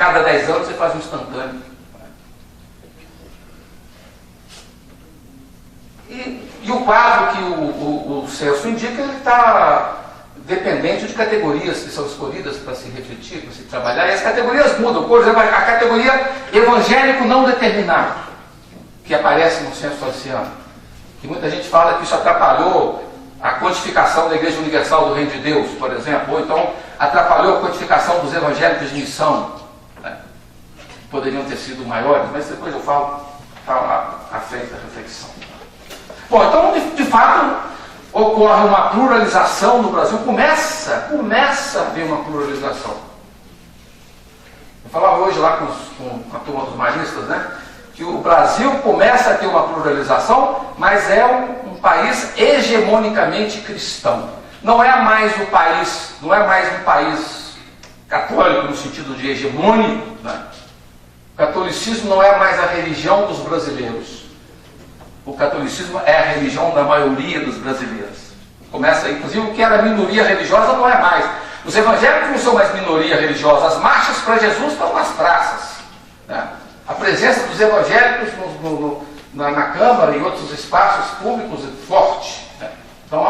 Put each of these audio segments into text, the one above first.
cada 10 anos você faz um instantâneo. E o quadro que o Celso indica, ele está dependente de categorias que são escolhidas para se refletir, para se trabalhar, e as categorias mudam. Por exemplo, a categoria evangélico não determinado, que aparece no censo salesiano, que muita gente fala que isso atrapalhou a quantificação da Igreja Universal do Reino de Deus, por exemplo, ou então atrapalhou a quantificação dos evangélicos de missão, né? Poderiam ter sido maiores, mas depois eu falo a frente da reflexão. Bom, então, de fato, ocorre uma pluralização no Brasil, começa a haver uma pluralização. Eu falava hoje lá com a turma dos maristas, né, que o Brasil começa a ter uma pluralização, mas é um país hegemonicamente cristão. Não é mais um país católico no sentido de hegemônico, né? O catolicismo não é mais a religião dos brasileiros. O catolicismo é a religião da maioria dos brasileiros. Começa, inclusive, o que era minoria religiosa não é mais. Os evangélicos não são mais minoria religiosa. As marchas para Jesus estão nas praças, né? A presença dos evangélicos na Câmara e outros espaços públicos é forte, né? Então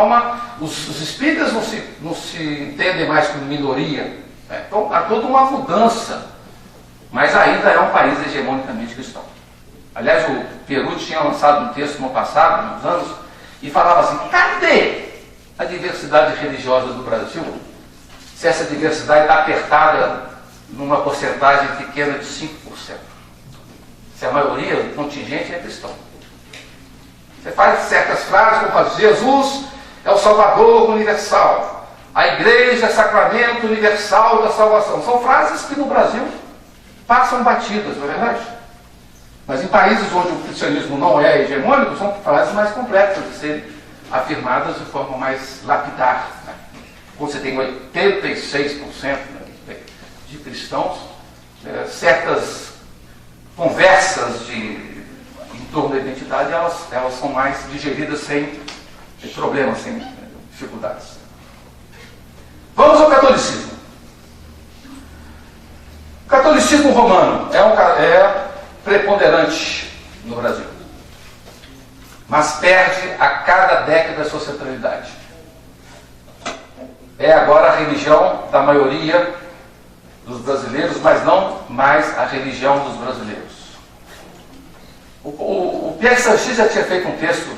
os espíritas não se entendem mais como minoria, né? Então há toda uma mudança, mas ainda é um país hegemonicamente cristão. Aliás, o Perucci tinha lançado um texto no passado, nos anos, e falava assim: cadê a diversidade religiosa do Brasil? Se essa diversidade está apertada numa porcentagem pequena de 5%. Se a maioria do contingente é cristão. Você faz certas frases como Jesus é o Salvador universal, a Igreja é sacramento universal da salvação. São frases que no Brasil passam batidas, não é verdade? Mas em países onde o cristianismo não é hegemônico, são frases mais complexas de serem afirmadas de forma mais lapidar, né? Quando você tem 86%, né, de cristãos, certas conversas em torno da identidade, elas são mais digeridas sem problemas, sem dificuldades. Vamos ao catolicismo. O catolicismo romano é preponderante no Brasil, mas perde a cada década a sua centralidade. É agora a religião da maioria dos brasileiros, mas não mais a religião dos brasileiros. O Pierre Sanchis já tinha feito um texto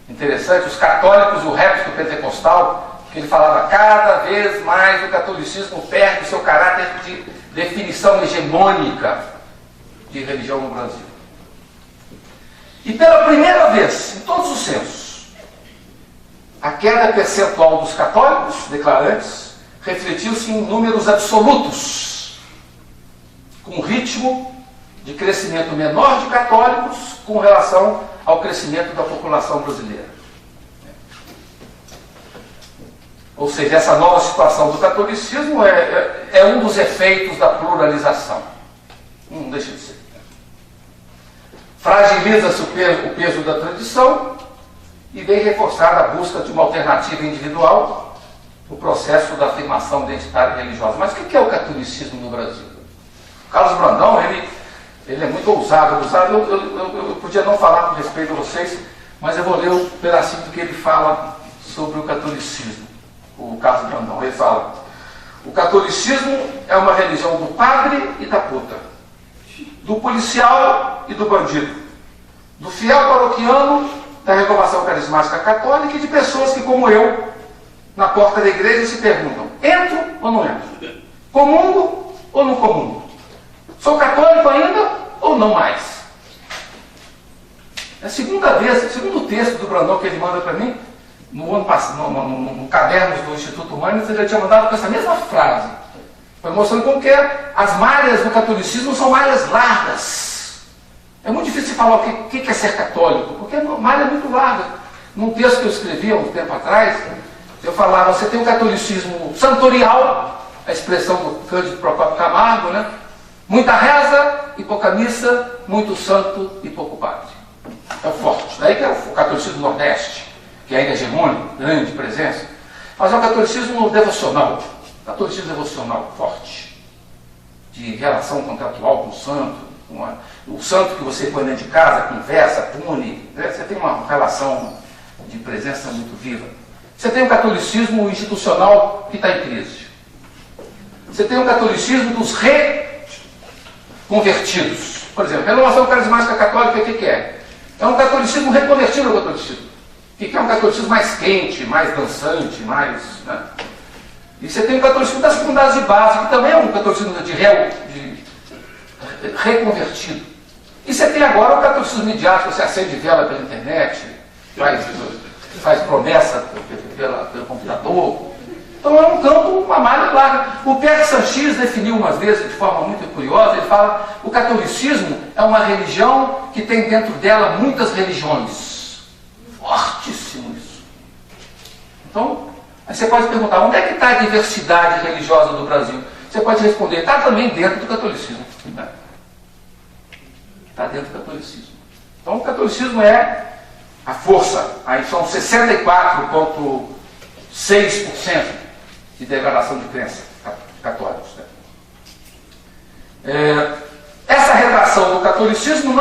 interessante, Os Católicos e o Repto Pentecostal, que ele falava: cada vez mais o catolicismo perde seu caráter de definição hegemônica de religião no Brasil. E pela primeira vez, em todos os censos, a queda percentual dos católicos declarantes refletiu-se em números absolutos, com ritmo de crescimento menor de católicos com relação ao crescimento da população brasileira. Ou seja, essa nova situação do catolicismo é um dos efeitos da pluralização. Não deixa de ser. Fragiliza-se o peso da tradição e vem reforçada a busca de uma alternativa individual no processo da afirmação identitária e religiosa. Mas o que é o catolicismo no Brasil? O Carlos Brandão, ele é muito ousado. Eu podia não falar com respeito a vocês, mas eu vou ler um pedacinho do que ele fala sobre o catolicismo. O Carlos Brandão, ele fala: o catolicismo é uma religião do padre e da puta, do policial e do bandido, do fiel paroquiano, da renovação carismática católica e de pessoas que, como eu, na porta da igreja se perguntam: entro ou não entro? Comungo ou não comungo? Sou católico ainda ou não mais? É a segunda vez, o segundo texto do Brandão que ele manda para mim, no ano passado, no caderno do Instituto Humanitas, ele já tinha mandado com essa mesma frase. Foi mostrando como que as malhas do catolicismo são malhas largas. É muito difícil falar o que é ser católico, porque a malha é muito larga. Num texto que eu escrevi há um tempo atrás, eu falava: você tem o catolicismo santorial, a expressão do Cândido Procópio Camargo, né? Muita reza e pouca missa, muito santo e pouco padre. É o forte. Daí que é o catolicismo nordeste, que ainda é hegemônico, grande presença. Mas é o catolicismo devocional. Catolicismo devocional, forte. de relação contratual com o santo, o santo que você põe dentro de casa, conversa, pune, né? Você tem uma relação de presença muito viva. Você tem o catolicismo institucional que está em crise. Você tem o catolicismo dos reconvertidos. Por exemplo, a renovação carismática católica, o que é? É um catolicismo reconvertido ao catolicismo. Que é um catolicismo mais quente, mais dançante, mais... Né? E você tem o catolicismo das comunidades de base, que também é um catolicismo de reconvertido. E você tem agora o catolicismo midiático, você acende vela pela internet, faz promessa pelo computador. Então é um campo, uma malha larga. O Pierre Sanchis definiu umas vezes, de forma muito curiosa, ele fala que o catolicismo é uma religião que tem dentro dela muitas religiões. Fortíssimo isso. Então, aí você pode perguntar, onde é que está a diversidade religiosa do Brasil? Você pode responder, está também dentro do catolicismo. Né? Está dentro do catolicismo. Então o catolicismo é a força. Aí são 64,6% de degradação de crença católicos. Né? Essa retração do catolicismo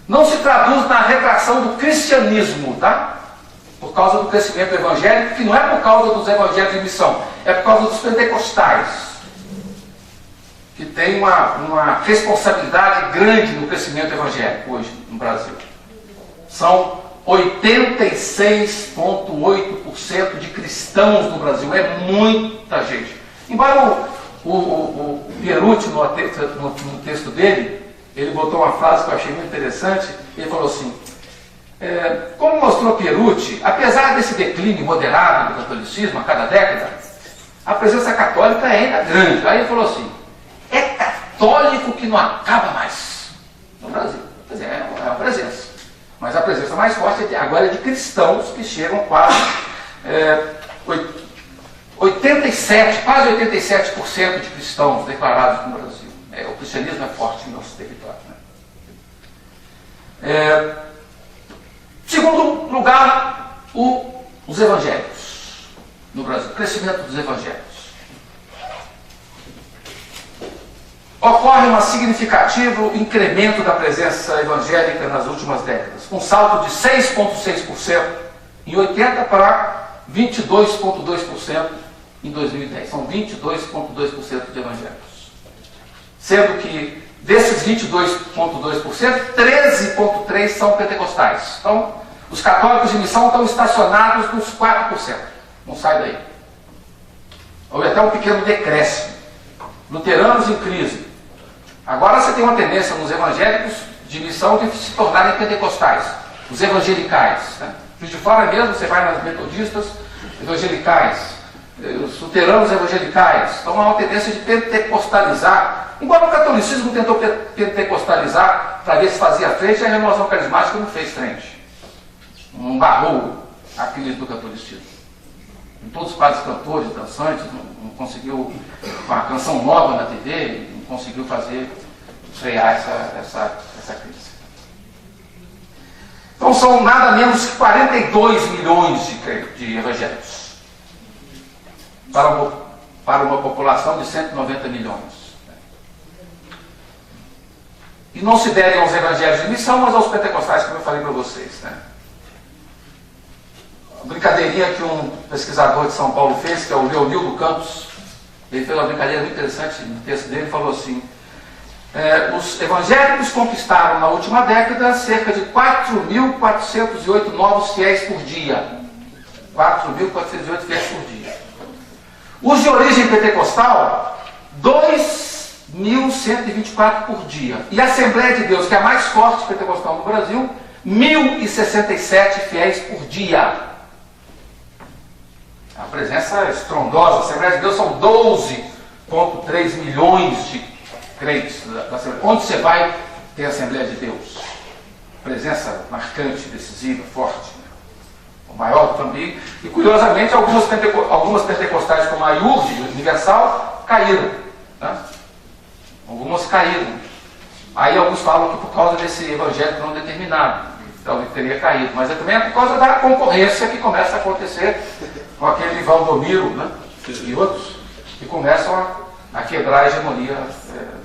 não se traduz na retração do cristianismo, tá? Por causa do crescimento evangélico, que não é por causa dos evangelhos de missão, é por causa dos pentecostais, que tem uma responsabilidade grande no crescimento evangélico hoje no Brasil. São 86,8% de cristãos no Brasil, é muita gente. Embora o Pierucci, no texto dele, ele botou uma frase que eu achei muito interessante, ele falou assim, como mostrou Pierucci, apesar desse declínio moderado do catolicismo a cada década, a presença católica é ainda grande. Aí ele falou assim, é católico que não acaba mais no Brasil. Quer dizer, é uma presença. Mas a presença mais forte agora é de cristãos que chegam quase quase 87% de cristãos declarados no Brasil. O cristianismo é forte no nosso território. Né? Segundo lugar, os evangélicos no Brasil, o crescimento dos evangélicos. Ocorre um significativo incremento da presença evangélica nas últimas décadas, um salto de 6,6% em 80 para 22,2% em 2010. São 22,2% de evangélicos. Sendo que desses 22,2%, 13,3% são pentecostais. Então, os católicos de missão estão estacionados nos 4%. Não sai daí. Houve até um pequeno decréscimo. Luteranos em crise. Agora você tem uma tendência nos evangélicos de missão de se tornarem pentecostais. Os evangelicais. Né? De fora mesmo, você vai nas metodistas evangelicais. Os luteranos evangelicais. Então há uma tendência de pentecostalizar. Embora o catolicismo tentou pentecostalizar para ver se fazia frente, a renovação carismática não fez frente. Não barrou a crise do catolicismo. Todos os padres cantores, dançantes, não conseguiu, com a canção nova na TV, não conseguiu frear essa crise. Então são nada menos que 42 milhões de evangélicos para uma população de 190 milhões. E não se devem aos evangelhos de missão, mas aos pentecostais, como eu falei para vocês. Né? A brincadeirinha que um pesquisador de São Paulo fez, que é o Leonildo Campos, ele fez uma brincadeira muito interessante no texto dele, falou assim, os evangélicos conquistaram na última década cerca de 4.408 novos fiéis por dia. 4.408 fiéis por dia. Os de origem pentecostal, 2.124 por dia. E a Assembleia de Deus, que é a mais forte pentecostal no Brasil, 1.067 fiéis por dia. A presença estrondosa. A Assembleia de Deus são 12,3 milhões de crentes da Assembleia. Onde você vai ter a Assembleia de Deus? Presença marcante, decisiva, forte. Né? O maior também. E curiosamente, algumas pentecostais, como a IURG Universal, caíram. Né? Algumas caíram. Aí alguns falam que por causa desse evangélico não determinado, talvez teria caído, mas também é por causa da concorrência que começa a acontecer com aquele Valdomiro, né? E outros, que começam a quebrar a hegemonia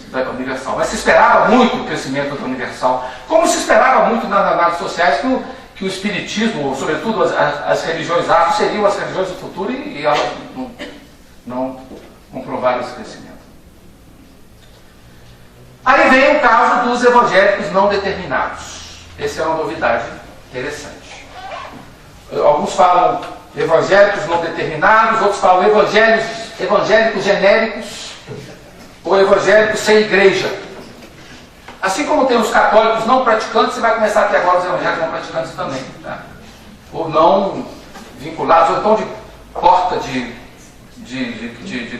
da Universal. Mas se esperava muito o crescimento da Universal, como se esperava muito nas análises sociais que o Espiritismo, sobretudo as religiões afro, seriam as religiões do futuro, e elas não comprovaram esse crescimento. Aí vem o caso dos evangélicos não determinados. Essa é uma novidade interessante. Alguns falam evangélicos não determinados, outros falam evangélicos genéricos ou evangélicos sem igreja. Assim como tem os católicos não praticantes, você vai começar a ter agora os evangélicos não praticantes também. Tá? Ou não vinculados, ou então de porta de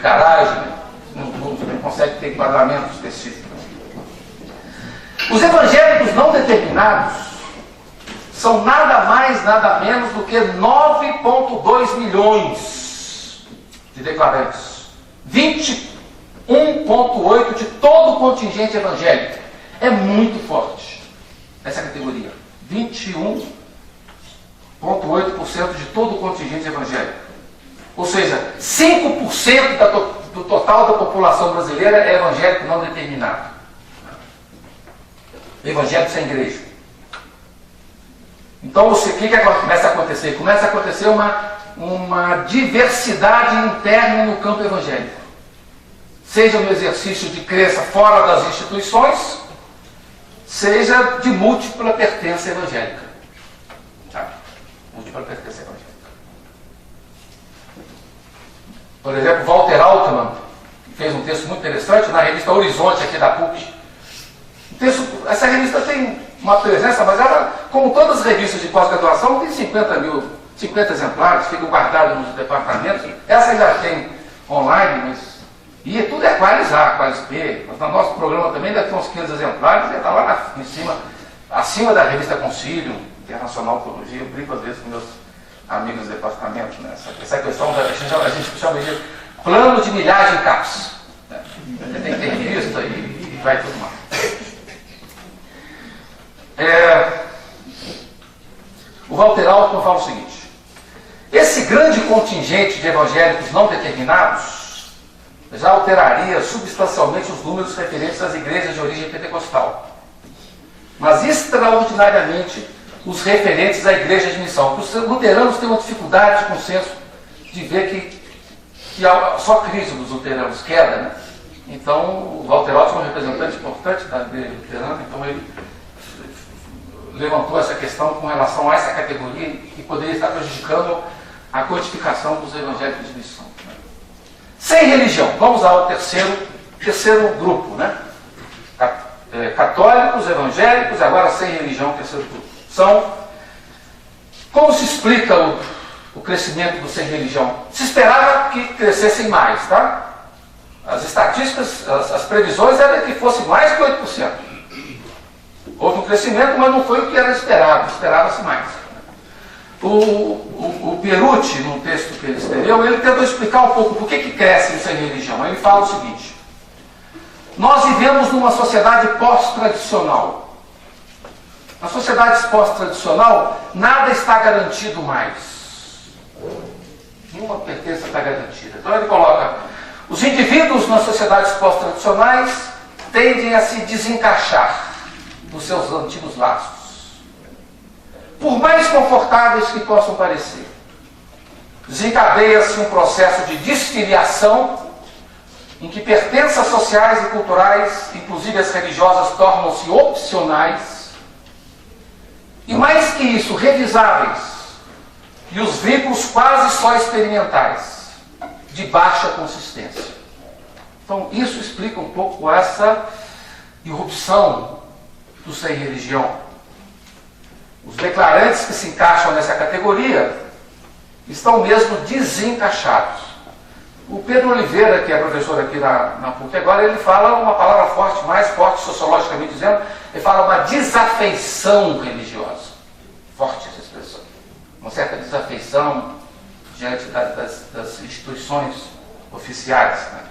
garagem, né? não consegue ter enquadramento específico. Os evangélicos não determinados são nada mais, nada menos do que 9,2 milhões de declarantes. 21,8% de todo o contingente evangélico. É muito forte essa categoria. 21,8% de todo o contingente evangélico. Ou seja, 5% do total da população brasileira é evangélico não determinado. Evangélico sem igreja. Então, o que começa a acontecer? Começa a acontecer uma diversidade interna no campo evangélico. Seja no exercício de crença fora das instituições, seja de múltipla pertença evangélica. Tá? Múltipla pertença evangélica. Por exemplo, Walter Altman fez um texto muito interessante na revista Horizonte, aqui da PUC. Essa revista tem uma presença, mas ela, como todas as revistas de pós-graduação, tem 50 exemplares, ficam guardados nos departamentos. Essa já tem online, mas e tudo é Qualis A, Qualis B. Mas no nosso programa também deve ter uns 500 exemplares, já está lá em cima, acima da revista Concílio, Internacional Teologia. Eu brinco às vezes com meus amigos do departamento, né? Essa questão, a gente chama de plano de milhagem CAPS. Né? Tem que ter revista e vai tudo mais. O Walter Altman fala o seguinte: esse grande contingente de evangélicos não determinados já alteraria substancialmente os números referentes às igrejas de origem pentecostal, mas extraordinariamente os referentes à igreja de missão. Os luteranos têm uma dificuldade de consenso de ver que há só crise dos luteranos, queda, né? Então o Walter Altman é um representante importante da igreja luterana, então ele levantou essa questão com relação a essa categoria que poderia estar prejudicando a codificação dos evangélicos de missão. Né? Sem religião. Vamos ao terceiro grupo, né? Católicos, evangélicos, agora sem religião, terceiro grupo. Como se explica o crescimento do sem religião? Se esperava que crescessem mais, tá? As estatísticas, as previsões eram que fosse mais que 8%. Houve um crescimento, mas não foi o que era esperado, esperava-se mais. O Perucci, num texto que ele escreveu, ele tentou explicar um pouco por que cresce o sem religião. Ele fala o seguinte: nós vivemos numa sociedade pós-tradicional. Na sociedade pós-tradicional, nada está garantido mais. Nenhuma pertença está garantida. Então ele coloca: os indivíduos nas sociedades pós-tradicionais tendem a se desencaixar dos seus antigos laços, por mais confortáveis que possam parecer. Desencadeia-se um processo de desfiliação em que pertenças sociais e culturais, inclusive as religiosas, tornam-se opcionais e, mais que isso, revisáveis, e os vínculos quase só experimentais, de baixa consistência. Então isso explica um pouco essa irrupção do sem religião. Os declarantes que se encaixam nessa categoria estão mesmo desencaixados. O Pedro Oliveira, que é professor aqui na PUC agora, ele fala uma palavra forte, mais forte sociologicamente dizendo, ele fala uma desafeição religiosa. Forte essa expressão. Uma certa desafeição diante das instituições oficiais, né?